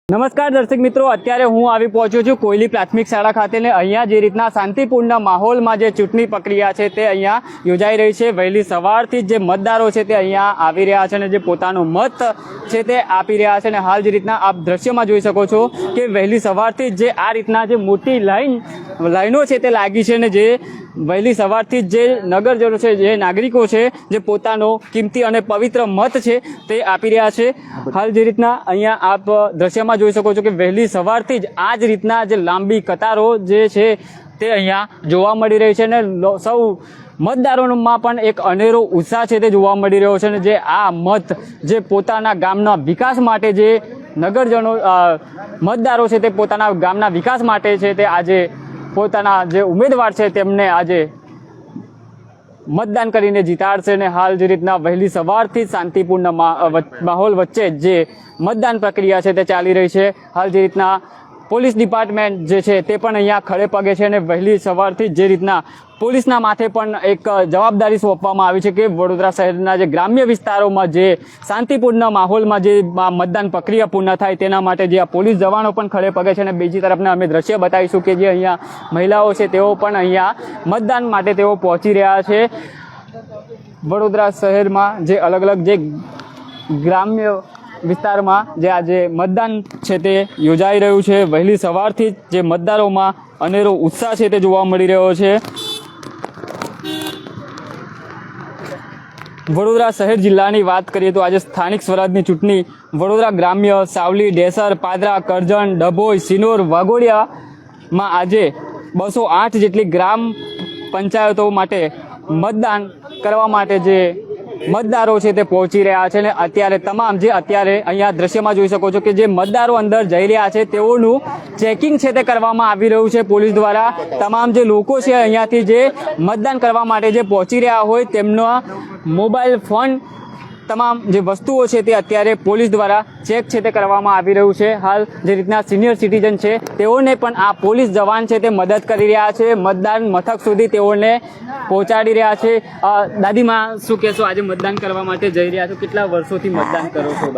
નમસ્કાર દર્શક મિત્રો, અત્યારે હું આવી પહોંચ્યો છું કોયલી પ્રાથમિક શાળા ખાતે ને અહીંયા જે રીતના શાંતિપૂર્ણ માહોલમાં જે ચૂંટણી પ્રક્રિયા છે તે અહીંયા યોજાઈ રહી છે। વહેલી સવારથી જે મતદારો છે તે અહીંયા આવી રહ્યા છે અને જે પોતાનો મત છે તે આપી રહ્યા છે અને હાલ જે રીતના આપ દ્રશ્યમાં જોઈ શકો છો કે વહેલી સવારથી જે આ રીતના જે મોટી લાઈનો છે તે લાગી છે ને જે વહેલી સવારથી જે નગરજનો છે, જે નાગરિકો છે, જે પોતાનો કિંમતી અને પવિત્ર મત છે તે આપી રહ્યા છે। હાલ જે રીતના અહીંયા આપ દ્રશ્યમાં જોઈ શકો છો કે વહેલી સવારથી જ આ જ રીતના જે લાંબી કતારો જે છે તે અહીંયા જોવા મળી રહી છે અને સૌ મતદારોમાં પણ એક અનેરો ઉત્સાહ છે તે જોવા મળી રહ્યો છે અને જે આ મત જે પોતાના ગામના વિકાસ માટે જે નગરજનો મતદારો છે તે પોતાના ગામના વિકાસ માટે છે તે આજે પોતાના જે ઉમેદવાર છે તેમને આજે મતદાન કરીને જીતાડશે અને હાલ જે રીતના વહેલી સવારથી શાંતિપૂર્ણ માહોલ વચ્ચે જે મતદાન પ્રક્રિયા છે તે ચાલી રહી છે। હાલ જે રીતના પોલીસ ડિપાર્ટમેન્ટ જે છે તે પણ અહીંયા ખડે પગે છે અને વહેલી સવારથી જે રીતના પોલીસના માથે પણ એક જવાબદારી સોંપવામાં આવી છે કે વડોદરા શહેરના જે ગ્રામ્ય વિસ્તારોમાં જે શાંતિપૂર્ણ માહોલમાં જે મતદાન પ્રક્રિયા પૂર્ણ થાય તેના માટે જે આ પોલીસ જવાનો પણ ખડે પગે છે અને બીજી તરફના અમે દ્રશ્ય બતાવીશું કે જે અહીંયા મહિલાઓ છે તેઓ પણ અહીંયા મતદાન માટે તેઓ પહોંચી રહ્યા છે। વડોદરા શહેરમાં જે અલગ અલગ જે ગ્રામ્ય વિસ્તારમાં જે આજે મતદાન છે તે યોજાઈ રહ્યું છે। વહેલી સવારથી જે મતદારોમાં અનેરો ઉત્સાહ છે તે જોવા મળી રહ્યો છે। વડોદરા શહેર જિલ્લાની વાત કરીએ તો આજે સ્થાનિક સ્વરાજની ચૂંટણી વડોદરા ગ્રામ્ય, સાવલી, ડેસર, પાદરા, કરજણ, ડભોઈ, સિનોર, વાઘોડિયામાં આજે 208 જેટલી ગ્રામ પંચાયતો માટે મતદાન કરવા માટે જે મતદારો છે તે પહોંચી રહ્યા છે અને અત્યારે તમામ જે અત્યારે અહીંયા દ્રશ્યમાં જોઈ શકો છો કે જે મતદારો અંદર જઈ રહ્યા છે તેઓનું ચેકિંગ છે તે કરવામાં આવી રહ્યું છે પોલીસ દ્વારા। તમામ જે લોકો છે અહીંયાથી જે મતદાન કરવા માટે જે પહોંચી રહ્યા હોય તેમનો મોબાઈલ ફોન તમામ જે વસ્તુઓ છે તે અત્યારે પોલીસ દ્વારા ચેક છે તે કરવામાં આવી રહ્યું છે। હાલ જે રીતના સિનિયર સિટીઝન છે તેઓને પણ આ પોલીસ જવાન છે તે મદદ કરી રહ્યા છે, મતદાન મથક સુધી તેઓને પહોંચાડી રહ્યા છે। દાદીમાં શું કહેશો, આજે મતદાન કરવા માટે જઈ રહ્યા છો, કેટલા વર્ષોથી મતદાન કરો છો?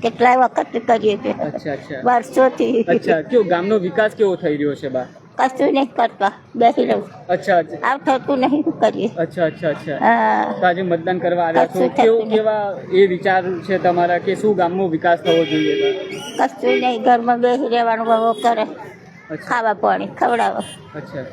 કેટલાય વખત કરીએ છીએ। અચ્છા અચ્છા, વર્ષોથી। અચ્છા, કેવો ગામનો વિકાસ કેવો થઈ રહ્યો છે બા? કશું નહીં કરતા, બેસી રહું। અચ્છા અચ્છા, આવ થતું નહીં, શું કરીએ? અચ્છા અચ્છા અચ્છા, હા, તો આજે મતદાન કરવા આવ્યા છો, કશું થતું નહીં। કેવા એ વિચાર છે તમારા કે શું ગામનો વિકાસ થવો જોઈએ? કશું નહીં, ઘરમાં બેસી રહેવાનું બહુ કરે, ખાવા પાણી ખવડાવો। અચ્છા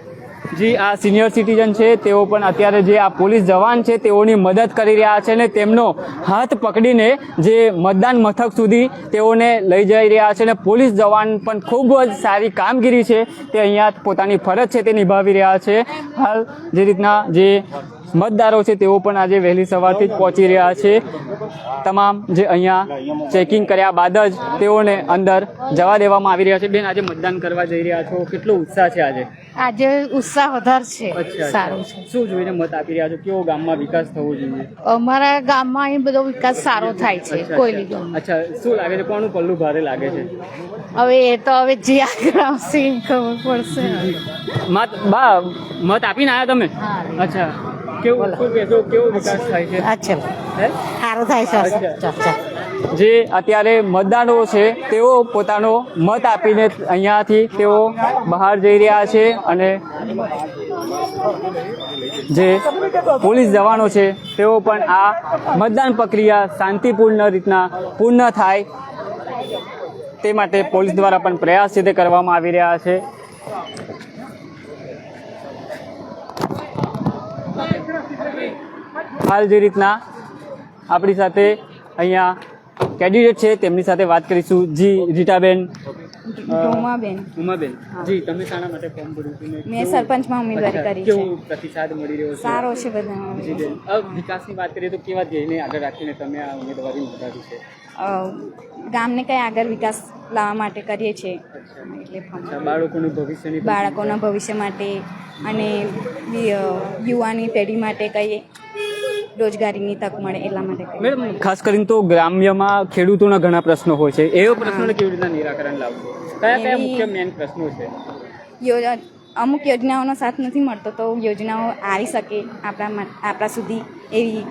જી, આ સિનિયર સિટીઝન છે તેઓ પણ અત્યારે જે આ પોલીસ જવાન છે તેઓની મદદ કરી રહ્યા છે અને તેમનો હાથ પકડીને જે મતદાન મથક સુધી તેઓને લઈ જઈ રહ્યા છે અને પોલીસ જવાન પણ ખૂબ જ સારી કામગીરી છે તે અહીંયા પોતાની ફરજ છે તે નિભાવી રહ્યા છે। હાલ જે રીતના જે મતદારો છે તેઓ પણ આજે વહેલી સવારથી જ પહોંચી રહ્યા છે। તમામ જે અહીંયા ચેકિંગ કર્યા બાદ જ તેઓને અંદર જવા દેવામાં આવી રહ્યા છે। બેન, આજે મતદાન કરવા જઈ રહ્યા છો, કેટલો ઉત્સાહ છે આજે? આજે ઉત્સાહ વધારે છે, સારું છે। શું જોઈને મત આપી રહ્યા છો? કેવો ગામમાં વિકાસ થવો જોઈએ? અમારા ગામમાં અહીં બધો વિકાસ સારો થાય છે, કોયલી ગામ। અચ્છા, શું લાગે છે કોનું પલ્લું ભારે લાગે છે? હવે એ તો હવે જે આગળ આવશે એ ખબર પડશે। મત આપીને આવ્યા તમે? અચ્છા, કેવું શું કહેશો, કેવો વિકાસ થાય છે? અચ્છા, હે, સારું થાય છે। જે અત્યારે મતદારો છે તેઓ પોતાનો મત આપીને અહીંયાથી તેઓ બહાર જઈ રહ્યા છે અને જે પોલીસ જવાનો છે તેઓ પણ આ મતદાન પ્રક્રિયા શાંતિપૂર્ણ રીતના પૂર્ણ થાય તે માટે પોલીસ દ્વારા પણ પ્રયાસ છે તે કરવામાં આવી રહ્યા છે। હાલ જે રીતના આપણી સાથે અહીંયા કેન્ડિડેટ છે તેમની સાથે વાત કરીશું। જી રીટાબેન, ઉમાબેન જી, તમે શાના માટે ફોર્મ ભર્યું હતું? મેં સરપંચમાં ઉમેદવારી કરી છે। કેવો પ્રતિસાદ મળી રહ્યો છે? સારો છે બધા। જી બેન, વિકાસની વાત કરીએ તો કેવા ધ્યેયને આગળ રાખીને તમે આ ઉમેદવારી નોંધાવી છે? ગામને કઈ આગળ વિકાસ લાવવા માટે કરીએ છીએ, એટલે બાળકોના ભવિષ્ય માટે અને યુવાની પેઢી માટે કઈ રોજગારીની તક મળે એટલા માટે। મેડમ, ખાસ કરીને તો ગ્રામ્યમાં ખેડૂતોના ઘણા પ્રશ્નો હોય છે, એવા પ્રશ્નોને કેવી રીતના નિરાકરણ લાવવું? કયા કયા મુખ્ય મેન પ્રશ્નો છે? અમુક યોજનાઓનો સાથ નથી મળતો તો યોજનાઓ આવી શકે આપણા સુધી એવી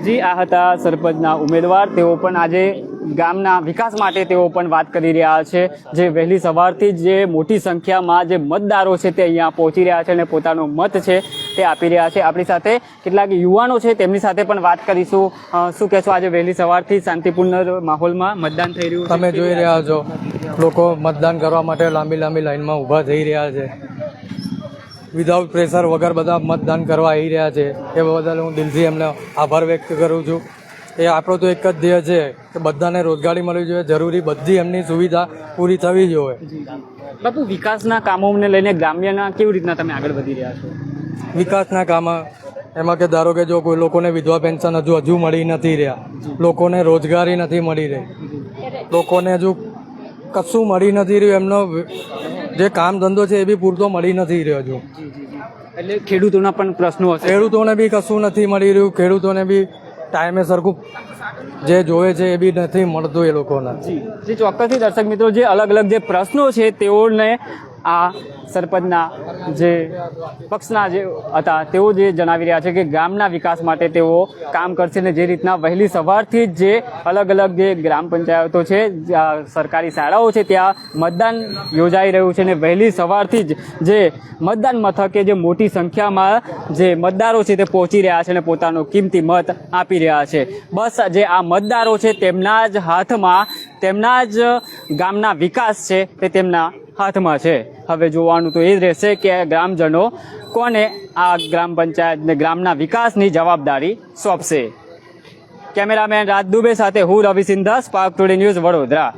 જી, આ હતા સરપંચના ઉમેદવાર. તેઓ પણ આજે ગામના વિકાસ માટે તેઓ પણ વાત કરી રહ્યા છે. જે વહેલી સવારથી જ જે મોટી સંખ્યામાં જે મતદારો છે તે અહીંયા પહોંચી રહ્યા છે અને પોતાનો મત છે તે આપી રહ્યા છે. આપણી સાથે કેટલાક યુવાનો છે, તેમની સાથે પણ વાત કરીશું. શું કહેશો, આજે વહેલી સવારથી શાંતિપૂર્ણ માહોલમાં મતદાન થઈ રહ્યું છે? તમે જોઈ રહ્યા છો લોકો મતદાન કરવા માટે લાંબી લાંબી લાઈનમાં ઊભા થઈ રહ્યા છે. વિધાઉટ પ્રેશર વગર બધા મતદાન કરવા આવી રહ્યા છે. એ બદલ હું દિલથી એમને આભાર વ્યક્ત કરું છું. એ આપણો તો એક જ ધ્યેય છે કે બધાને રોજગારી મળવી જોઈએ, જરૂરી બધી એમની સુવિધા પૂરી થવી જોઈએ. બાપુ, વિકાસના કામોને લઈને ગ્રામ્યના કેવી રીતના તમે આગળ વધી રહ્યા છો? વિકાસના કામ એમાં કે ધારો કે જો કોઈ લોકોને વિધવા પેન્શન હજુ મળી નથી રહ્યા, લોકોને રોજગારી નથી મળી રહી, લોકોને હજુ કશું મળી નથી રહ્યું, એમનો જે કામ ધંધો છે એ બી પૂરતો મળી નથી રહ્યો હજુ. એટલે ખેડૂતોના પણ પ્રશ્નો હશે. ખેડૂતોને બી કશું નથી મળી રહ્યું, ખેડૂતોને બી ટાઈમે સરખું જે જોવે છે એ બી નથી મળતું એ લોકોને. જી, ચોક્કસથી દર્શક મિત્રો, જે અલગ અલગ જે પ્રશ્નો છે તેઓને આ સરપંચના જે પક્ષના જે હતા તેઓ જે જણાવી રહ્યા છે કે ગામના વિકાસ માટે તેઓ કામ કરશે ને જે રીતના વહેલી સવારથી જ જે અલગ અલગ જે ગ્રામ પંચાયતો છે, સરકારી શાળાઓ છે, ત્યાં મતદાન યોજાઈ રહ્યું છે ને વહેલી સવારથી જ જે મતદાન મથકે જે મોટી સંખ્યામાં જે મતદારો છે તે પહોંચી રહ્યા છે અને પોતાનો કિંમતી મત આપી રહ્યા છે. બસ જે આ મતદારો છે તેમના જ હાથમાં, તેમના જ ગામના વિકાસ છે તે તેમના હાથમાં છે. હવે જોવાનું તો એ જ રહેશે કે ગ્રામજનો કોને આ ગ્રામ પંચાયતને ગ્રામના વિકાસની જવાબદારી સોંપશે. કેમેરામેન રાજ દુબે સાથે હું Ravi Sindha, spark today news, Vadodara.